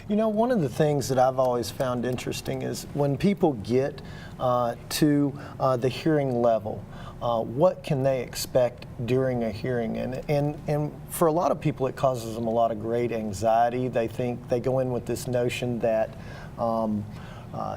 You know, one of the things that I've always found interesting is when people get to the hearing level, what can they expect during a hearing? And for a lot of people, it causes them a lot of great anxiety. They think, they go in with this notion that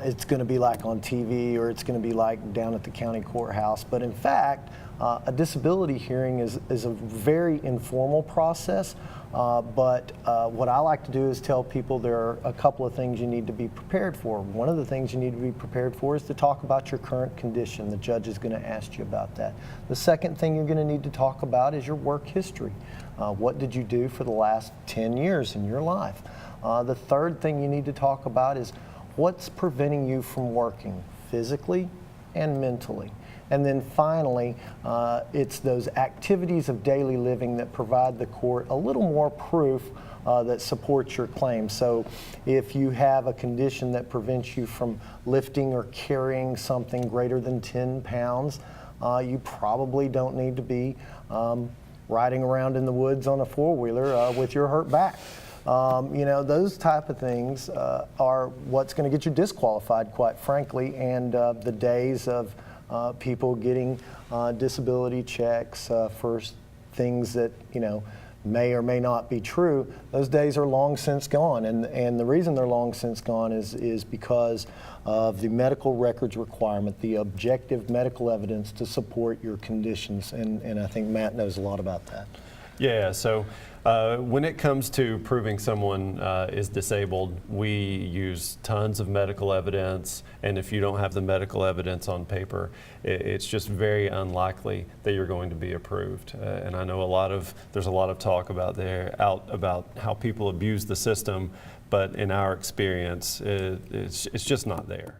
it's going to be like on TV or it's going to be like down at the county courthouse. But in fact, a disability hearing is a very informal process. But what I like to do is tell people there are a couple of things you need to be prepared for. One of the things you need to be prepared for is to talk about your current condition. The judge is going to ask you about that. The second thing you're going to need to talk about is your work history. What did you do for the last 10 years in your life? The third thing you need to talk about is what's preventing you from working physically and mentally. And then finally, it's those activities of daily living that provide the court a little more proof that supports your claim. So if you have a condition that prevents you from lifting or carrying something greater than 10 pounds, you probably don't need to be riding around in the woods on a four-wheeler with your hurt back. You know, those type of things are what's going to get you disqualified, quite frankly, and the days of people getting disability checks for things that, you know, may or may not be true, those days are long since gone. And the reason they're long since gone is because of the medical records requirement, the objective medical evidence to support your conditions. And I think Matt knows a lot about that. Yeah, so when it comes to proving someone is disabled, we use tons of medical evidence, and if you don't have the medical evidence on paper, it's just very unlikely that you're going to be approved. And I know there's a lot of talk about how people abuse the system, but in our experience, it's just not there.